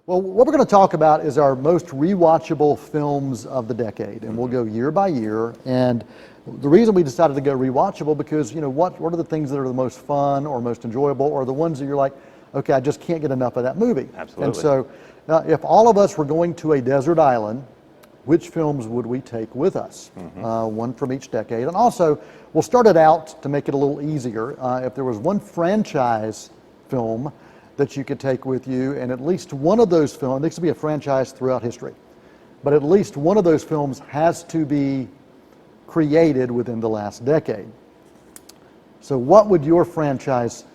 Well, what we're going to talk about is our most rewatchable films of the decade, and we'll go year by year. And the reason we decided to go rewatchable because what are the things that are the most fun or most enjoyable, or the ones that you're like, okay, I just can't get enough of that movie. Absolutely. And so, if all of us were going to a desert island, which films would we take with us? One from each decade, and also we'll start it out to make it a little easier. If there was one franchise film that you could take with you, and at least one of those films, this could be a franchise throughout history, but at least one of those films has to be created within the last decade. So what would your franchise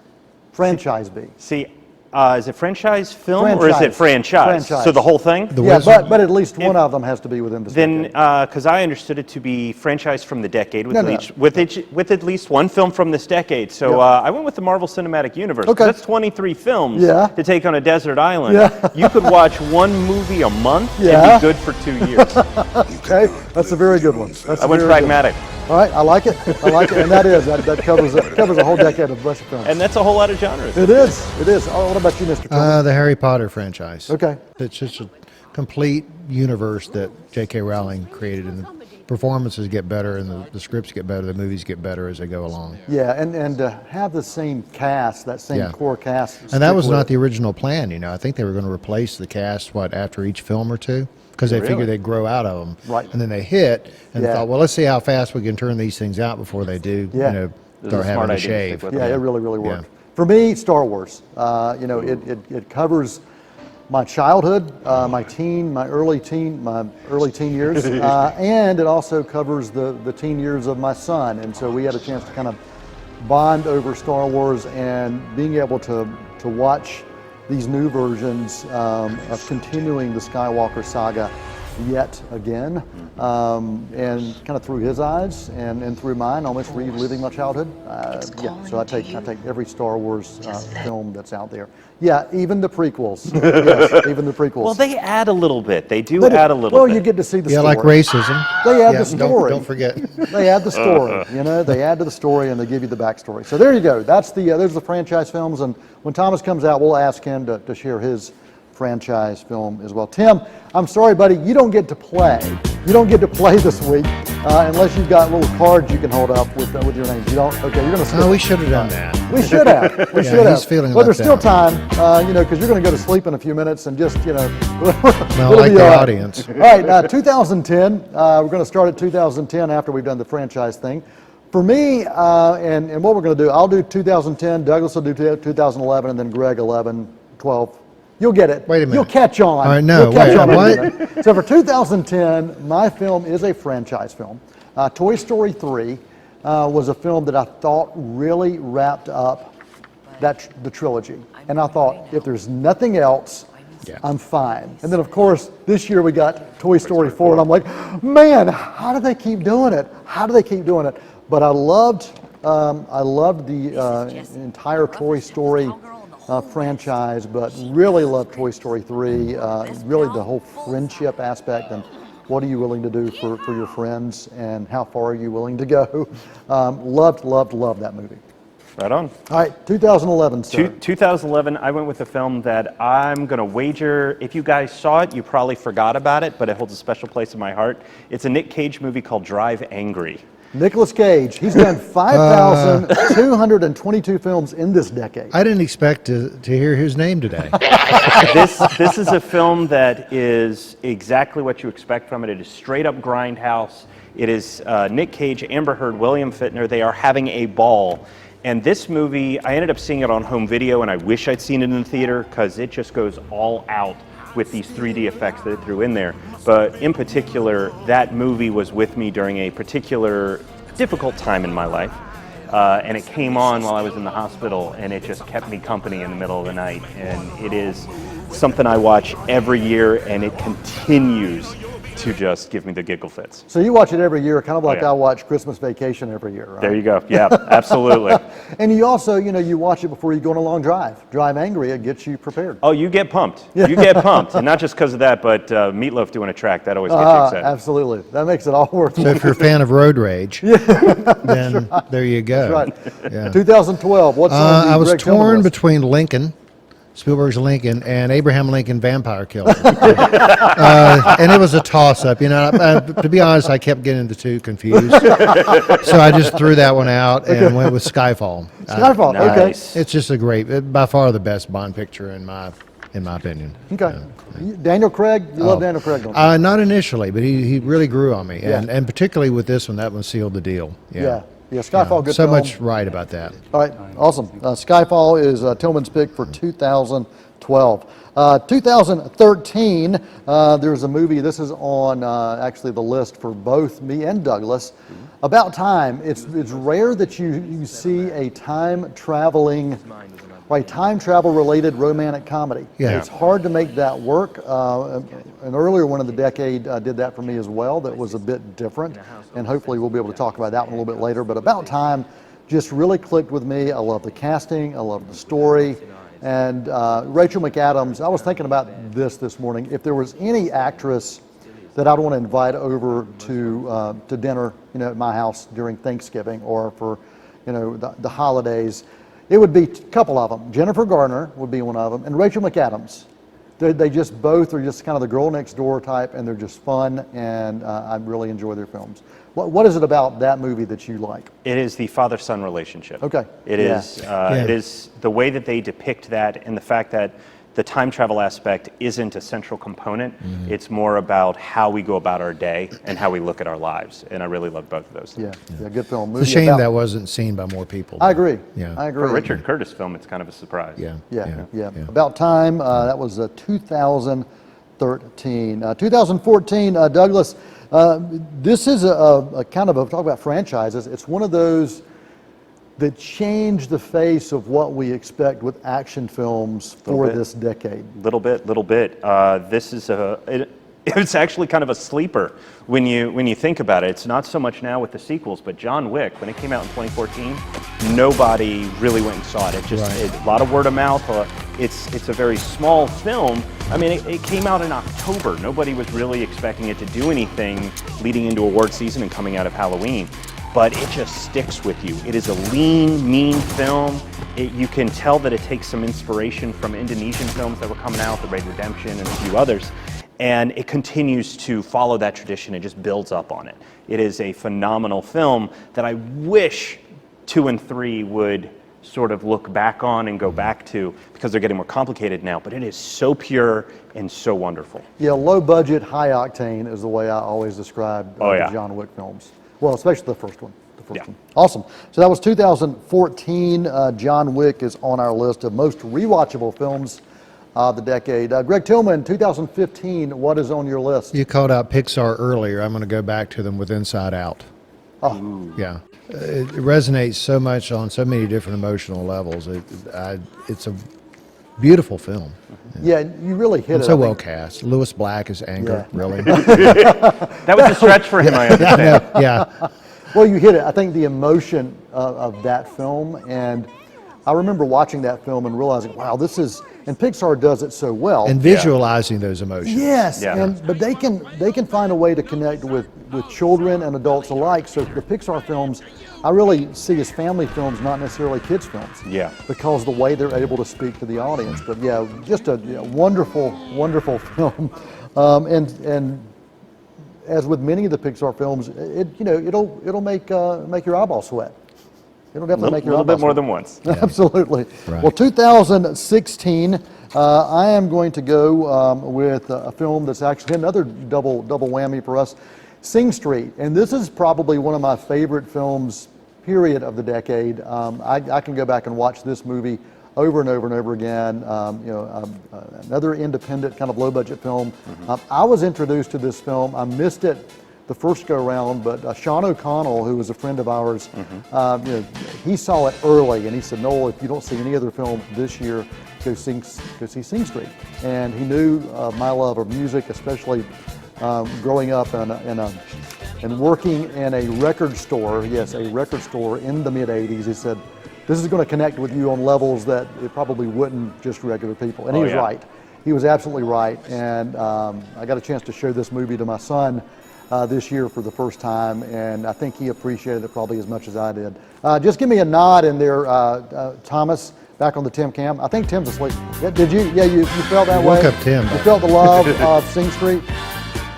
be? See, is it franchise film or is it franchise? Franchise. So the whole thing? Yeah, but at least one of them has to be within the Then, decade. because I understood it to be franchise from the decade with, No. with at least one film from this decade. So I went with the Marvel Cinematic Universe. Okay. That's 23 films Yeah. to take on a desert island. Yeah. You could watch one movie a month Yeah. and be good for 2 years. Okay, that's a very good one. That's I went very good one. pragmatic. All right, I like it, and that covers a whole decade of Bush films. And that's a whole lot of genres. It is. Oh, what about you, Mr. Tillman? The Harry Potter franchise. Okay. It's just a complete universe that J.K. Rowling created, and the performances get better, and the scripts get better, the movies get better as they go along. Yeah, and to have the same cast, that same core cast. And that was not the original plan, I think they were going to replace the cast, after each film or two? Because they figured they'd grow out of them. Right. And then they hit, and thought, well, let's see how fast we can turn these things out before they do, start having to shave. Yeah, it really worked. For me, Star Wars. It covers my childhood, my early teen years, and it also covers the teen years of my son. And so we had a chance to kind of bond over Star Wars and being able to watch these new versions of continuing the Skywalker saga yet again, and kind of through his eyes and through mine, almost reliving my childhood. So I take every Star Wars film that's out there. Yeah, even the prequels. Yes, even the prequels. Well, they add a little bit. They do add a little bit. Well, you get to see the story. Yeah, like racism. They add the story. Don't forget. They add the story. They add to the story and they give you the backstory. So there you go. Those are the franchise films. And when Thomas comes out, we'll ask him to share his franchise film as well. Tim, I'm sorry, buddy, you don't get to play. You don't get to play this week unless you've got little cards you can hold up with your names. You don't. Okay, you're going to skip. Oh, we should have done that. We should have. We should have. He's feeling but there's left still out. time, because you're going to go to sleep in a few minutes and just, No, it'll like be the all right. audience. All right, 2010. We're going to start at 2010 after we've done the franchise thing. For me, and what we're going to do, I'll do 2010, Douglas will do 2011, and then Greg 11, 12. You'll get it. Wait a minute. You'll catch on. All right, no, You'll catch wait, on in a what? minute. So for 2010, my film is a franchise film. Toy Story 3 was a film that I thought really wrapped up the trilogy. And I thought, if there's nothing else, I'm fine. And then, of course, this year we got Toy Story 4, and I'm like, man, how do they keep doing it? How do they keep doing it? But I loved the entire Toy Story franchise, but really loved Toy Story 3, really the whole friendship aspect and what are you willing to do for your friends and how far are you willing to go. Loved that movie. Right on. All right, 2011, sir. 2011, I went with a film that I'm going to wager, if you guys saw it, you probably forgot about it, but it holds a special place in my heart. It's a Nick Cage movie called Drive Angry. Nicolas Cage. He's done 5,222 films in this decade. I didn't expect to hear his name today. This is a film that is exactly what you expect from it. It is straight up grindhouse. It is Nick Cage, Amber Heard, William Fichtner. They are having a ball. And this movie, I ended up seeing it on home video, and I wish I'd seen it in the theater because it just goes all out with these 3D effects that it threw in there. But in particular, that movie was with me during a particular difficult time in my life. And it came on while I was in the hospital, and it just kept me company in the middle of the night. And it is something I watch every year, and it continues to just give me the giggle fits. So you watch it every year, kind of like yeah. I watch Christmas Vacation every year, right? There you go. Yeah, absolutely. And you also, you watch it before you go on a long drive. Drive Angry, it gets you prepared. Oh, you get pumped. You get pumped. And not just because of that, but Meatloaf doing a track, that always gets you excited. Absolutely. That makes it all worth it. So if you're a fan of road rage, then there you go. That's right. Yeah. 2012, what song do I was Greg Tillman torn list? between Lincoln, Spielberg's Lincoln, and Abraham Lincoln Vampire Killer. And it was a toss-up. To be honest, I kept getting the two confused. So I just threw that one out and went with Skyfall. Skyfall, Nice. It's just a great, by far the best Bond picture in my opinion. Okay. Daniel Craig, you love Daniel Craig, don't you? Not initially, but he really grew on me, Yeah. and particularly with this one, that one sealed the deal. Yeah. Skyfall, good So film. much right about that. All right, awesome. Skyfall is Tillman's pick for 2012. 2013, there's a movie, this is on actually the list for both me and Douglas, About Time. It's rare that you see a time travel related romantic comedy. Yeah. It's hard to make that work. An earlier one of the decade did that for me as well. That was a bit different, and hopefully we'll be able to talk about that one a little bit later. But About Time just really clicked with me. I love the casting, I love the story, and Rachel McAdams. I was thinking about this morning. If there was any actress that I'd want to invite over to dinner, at my house during Thanksgiving or for, the holidays, it would be a couple of them. Jennifer Garner would be one of them, and Rachel McAdams. They just both are just kind of the girl next door type, and they're just fun, and I really enjoy their films. What is it about that movie that you like? It is the father-son relationship. Okay. It is. It is the way that they depict that, and the fact that the time travel aspect isn't a central component. Mm-hmm. It's more about how we go about our day and how we look at our lives. And I really love both of those things. Yeah, good film. It's a shame that wasn't seen by more people. I agree. Yeah. I agree. For a Richard Curtis film, it's kind of a surprise. Yeah. About Time. That was 2013. 2014, Douglas. This is a kind of talk about franchises. It's one of those that changed the face of what we expect with action films for this decade. Little bit. This is it's actually kind of a sleeper when you think about it. It's not so much now with the sequels, but John Wick, when it came out in 2014, nobody really went and saw it. It just a lot of word of mouth. It's a very small film. I mean, it came out in October. Nobody was really expecting it to do anything leading into award season and coming out of Halloween. But it just sticks with you. It is a lean, mean film. You can tell that it takes some inspiration from Indonesian films that were coming out, The Raid Redemption and a few others. And it continues to follow that tradition and just builds up on it. It is a phenomenal film that I wish 2 and 3 would sort of look back on and go back to, because they're getting more complicated now, but it is so pure and so wonderful. Yeah, low budget, high octane is the way I always describe the John Wick films. Well, especially the first one. Awesome. So that was 2014. John Wick is on our list of most rewatchable films of the decade. Greg Tillman, 2015, what is on your list? You called out Pixar earlier. I'm going to go back to them with Inside Out. Oh. Yeah. It resonates so much on so many different emotional levels. It's a beautiful film. Yeah, you really hit and it. So well cast. Lewis Black is Anger, really. That was a stretch for him, I understand. Yeah. Well, you hit it. I think the emotion of that film, and I remember watching that film and realizing, wow, and Pixar does it so well. And visualizing those emotions. Yes, Yeah. but they can find a way to connect with children and adults alike. So the Pixar films, I really see as family films, not necessarily kids films. Yeah. Because the way they're able to speak to the audience. But yeah, just a wonderful, wonderful film. And as with many of the Pixar films, it'll make your eyeballs sweat. It'll definitely make your a little bit eyeballs more sweat. than once. Absolutely. Right. Well, 2016, I am going to go with a film that's actually another double whammy for us, Sing Street. And this is probably one of my favorite films, period, of the decade. I can go back and watch this movie over and over and over again. Another independent kind of low budget film. I was introduced to this film. I missed it the first go round, but Sean O'Connell, who was a friend of ours, he saw it early, and he said, "Noel, if you don't see any other film this year, go see Sing Street." And he knew my love of music, especially growing up and working in a record store. Yes, a record store in the mid '80s. He said, "This is going to connect with you on levels that it probably wouldn't just regular people." And he was right. He was absolutely right. And I got a chance to show this movie to my son this year for the first time, and I think he appreciated it probably as much as I did. Just give me a nod in there, Thomas. back on the Tim cam. I think Tim's asleep. Yeah, did you? Yeah, you felt that way? Woke up Tim. You felt the love of Sing Street?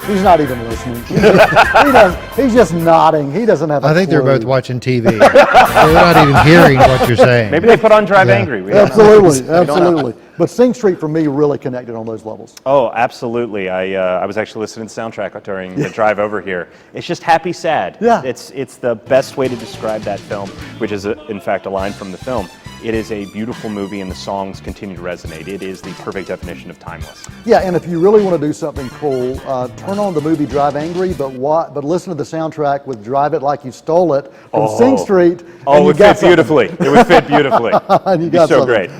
He's not even listening. He's just nodding. He doesn't have a I think they're clue. both watching TV. They're not even hearing what you're saying. Maybe they put on Drive Yeah. Angry. We don't know. Absolutely, We don't know. absolutely. But Sing Street for me really connected on those levels. Oh, absolutely. I was actually listening to the soundtrack during the drive over here. It's just happy, sad. Yeah. It's the best way to describe that film, which is, in fact, a line from the film. It is a beautiful movie, and the songs continue to resonate. It is the perfect definition of timeless. Yeah, and if you really want to do something cool, turn on the movie Drive Angry, but listen to the soundtrack with Drive It Like You Stole It from Sing Street. Oh, and it you would got fit beautifully. It would fit beautifully. And you It'd be got so something. great.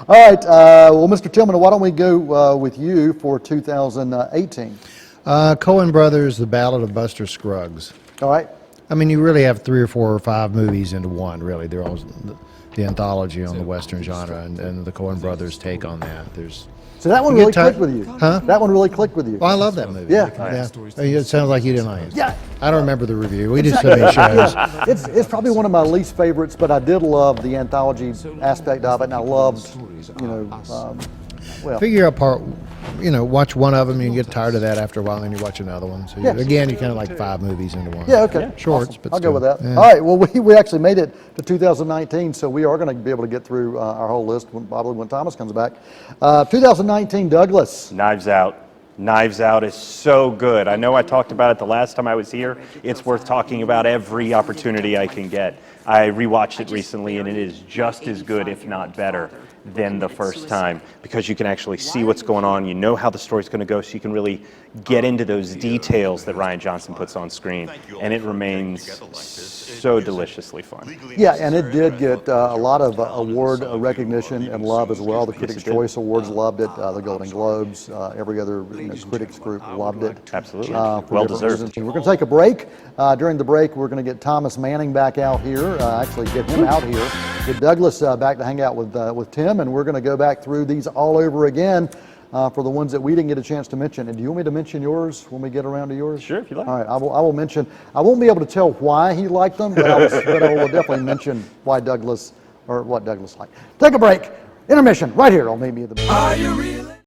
All right, well, Mr. Tillman, why don't we go with you for 2018? Coen Brothers, The Ballad of Buster Scruggs. All right. I mean, you really have 3 or 4 or 5 movies into one, really. They're all the anthology on the Western genre, and the Coen Brothers' take on that. So that one You really get clicked tired- with you. Huh? That one really clicked with you. Well, I love that movie. Yeah. It sounds like you didn't like it. Yeah. I don't remember the review. We did so many shows. It's probably one of my least favorites, but I did love the anthology aspect of it, and I loved, Figure out watch one of them, you can get tired of that after a while, and then you watch another one. So Yes. again, you kind of like 5 movies into one. Yeah, okay. Shorts, Awesome. but I'll go still. with that. Yeah. All right, well, we actually made it to 2019, so we are going to be able to get through our whole list probably when Thomas comes back. 2019, Douglas. Knives Out. Knives Out is so good. I know I talked about it the last time I was here. It's worth talking about every opportunity I can get. I rewatched it recently, and it is just as good, if not better, than the first time, because you can actually see what's going on. You know how the story's going to go, so you can really get into those details that Rian Johnson puts on screen, and it remains so deliciously fun. Yeah, and it did get a lot of award recognition and love as well. The Critics' Choice Awards loved it, the Golden Globes, every other critics group loved it. Absolutely. For Well different deserved. reasons. We're going to take a break. During the break, we're going to get Thomas Manning back out here, actually get him out here, get Douglas back to hang out with Tim, and we're going to go back through these all over again for the ones that we didn't get a chance to mention. And do you want me to mention yours when we get around to yours? Sure, if you like. All right, I will mention. I won't be able to tell why he liked them, but I will definitely mention why Douglas, or what Douglas liked. Take a break. Intermission right here on Meet Me at the... Are you real?